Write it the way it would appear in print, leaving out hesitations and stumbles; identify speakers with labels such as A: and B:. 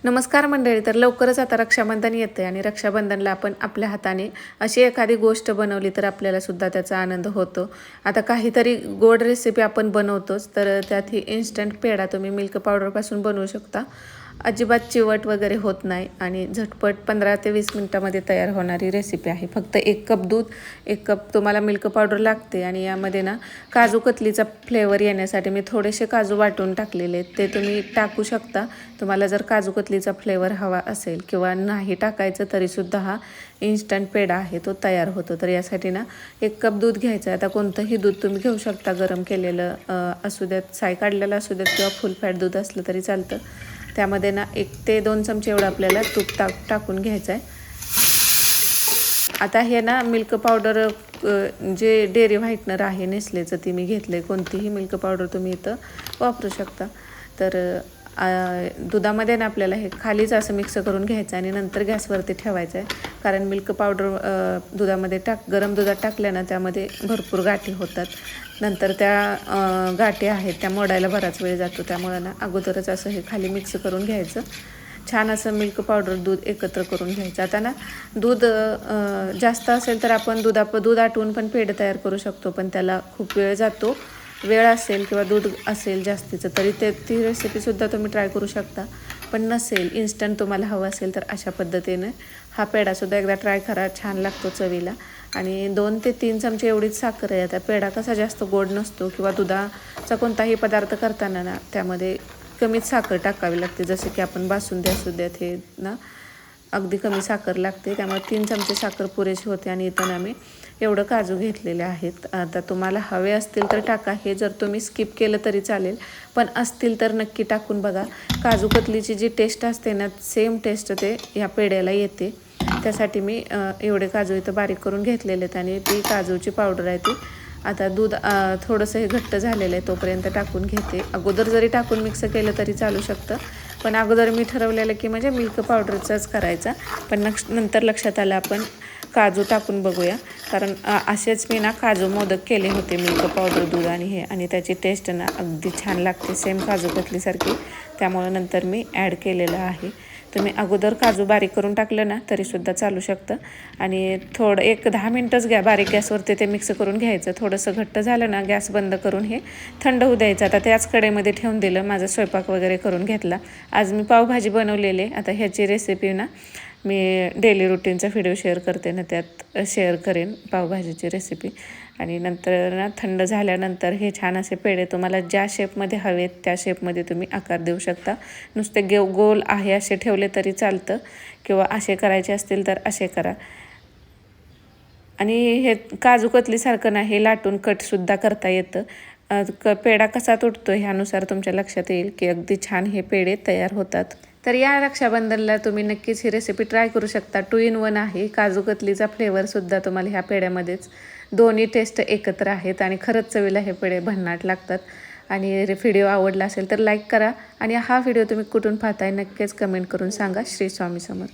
A: नमस्कार मंडळी. तर लवकरच आता रक्षाबंधन येते आणि रक्षाबंधनला आपण आपल्या हाताने अशी एखादी गोष्ट बनवली तर आपल्याला सुद्धा त्याचा आनंद होतो. आता काहीतरी गोड रेसिपी आपण बनवतोच, तर त्यात ही इन्स्टंट पेढा तुम्ही मिल्क पावडरपासून बनवू शकता. अजिबात चिवट वगैरे होत नाही आणि झटपट 15 ते 20 मिनिटामध्ये तयार होणारी रेसिपी आहे. फक्त 1 कप दूध, 1 कप तुम्हाला मिल्क पावडर लागते आणि यामध्ये ना काजू कतलीचा फ्लेवर येण्यासाठी मी थोडेसे काजू वाटून टाकलेले आहेत, ते तुम्ही टाकू शकता. तुम्हाला जर काजू कतलीचा फ्लेवर हवा असेल किंवा नाही टाकायचं तरीसुद्धा हा इन्स्टंट पेढा आहे तो तयार होतो. तर यासाठी ना 1 कप दूध घ्यायचं आहे. आता कोणतंही दूध तुम्ही घेऊ शकता, गरम केलेलं असू द्यात, साय काढलेलं असू द्यात किंवा फुल फॅट दूध असलं तरी चालतं. त्यामध्ये ना 1 ते 2 चमचे एवढं आपल्याला तूप टाकून घ्यायचं आहे. आता हे ना मिल्क पावडर जे डेअरी व्हाईटनर आहे नेसलेचं ती मी घेतलं आहे. कोणतीही मिल्क पावडर तुम्ही इथं वापरू शकता. तर दुधामध्ये ना आपल्याला हे खालीच असं मिक्स करून घ्यायचं आणि नंतर गॅसवरती ठेवायचं आहे. कारण मिल्क पावडर दुधामध्ये गरम दुधात टाकल्यानं त्यामध्ये भरपूर गाठी होतात. नंतर त्या गाठी आहेत त्या मोडायला बराच वेळ जातो. त्यामुळे ना अगोदरच असं हे खाली मिक्स करून घ्यायचं. छान असं मिल्क पावडर दूध एकत्र करून घ्यायचं. आता ना दूध जास्त असेल तर आपण दूध आटवून पण पेढे तयार करू शकतो, पण त्याला खूप वेळ जातो. वेळ असेल किंवा दूध असेल जास्तीचं तरी ती रेसिपीसुद्धा तुम्ही ट्राय करू शकता. पण नसेल, इन्स्टंट तुम्हाला हवं असेल तर अशा पद्धतीने हा पेढासुद्धा एकदा ट्राय करा. छान लागतो चवीला. आणि 2 ते 3 चमचे एवढीच साखर आहे. आता पेढा कसा जास्त गोड नसतो किंवा दुधाचा कोणताही पदार्थ करताना ना त्यामध्ये कमीच साखर टाकावी लागते. जसे की आपण बासुंदी असू द्यात हे ना अगदी कमी साखर लागते. त्यामुळे 3 चमचे साखर पुरेशी होते. आणि इथं ना मी एवढं काजू घेतलेले आहेत. आता तुम्हाला हवे असतील तर टाका. हे जर तुम्ही स्किप केलं तरी चालेल, पण असतील तर नक्की टाकून बघा. काजू कतलीची जी टेस्ट असते ना सेम टेस्ट ते या पेढ्याला येते. त्यासाठी मी एवढे काजू इथं बारीक करून घेतलेले आहेत आणि ती काजूची पावडर आहे ती आता दूध थोडंसं हे घट्ट झालेलं आहे तोपर्यंत टाकून घेते. अगोदर जरी टाकून मिक्स केलं तरी चालू शकतं, पण अगोदर मी ठरवलेलं की म्हणजे मिल्क पावडरचाच करायचा. पण नंतर लक्षात आलं आपण काजू टाकून बघूया. कारण असेच मी ना काजू मोदक केले होते मिल्क पावडर दूध आणि त्याची टेस्ट ना अगदी छान लागते, सेम काजू कतलीसारखी. त्यामुळे नंतर मी ॲड केलेलं आहे. तुम्ही अगोदर काजू बारीक करून टाकलं ना तरीसुद्धा चालू शकतं. आणि थोडं 10 मिनटंच बारीक गॅसवरती ते मिक्स करून घ्यायचं. थोडंसं घट्ट झालं ना गॅस बंद करून हे थंड होऊ द्यायचं. आता त्याच कढईमध्ये ठेवून दिलं. माझा स्वयंपाक वगैरे करून घेतला. आज मी पावभाजी बनवलेली. आता ह्याची रेसिपी ना मी डेली रुटीनचा व्हिडिओ शेअर करते ना त्यात शेअर करेन पावभाजीची रेसिपी. आणि नंतर ना थंड झाल्यानंतर हे छान असे पेढे तुम्हाला ज्या शेपमध्ये हवेत त्या शेपमध्ये तुम्ही आकार देऊ शकता. नुसते गोल आहे असे ठेवले तरी चालतं किंवा असे करायचे असतील तर असे करा. आणि हे काजू कतलीसारखं ना हे लाटून कटसुद्धा करता येतं. पेढा कसा तुटतो ह्यानुसार तुमच्या लक्षात येईल की अगदी छान हे पेढे तयार होतात. तर या रक्षाबंधनला तुम्ही नक्कीच ही रेसिपी ट्राय करू शकता. 2 in 1 आहे. काजू कतलीचा फ्लेवरसुद्धा तुम्हाला ह्या पेढ्यामध्येच, दोन्ही टेस्ट एकत्र आहेत आणि खरंच चवीला हे पेढे भन्नाट लागतात. आणि व्हिडिओ आवडला असेल तर लाईक करा आणि हा व्हिडिओ तुम्ही कुठून पाहताय नक्कीच कमेंट करून सांगा. श्री स्वामी समर्थ.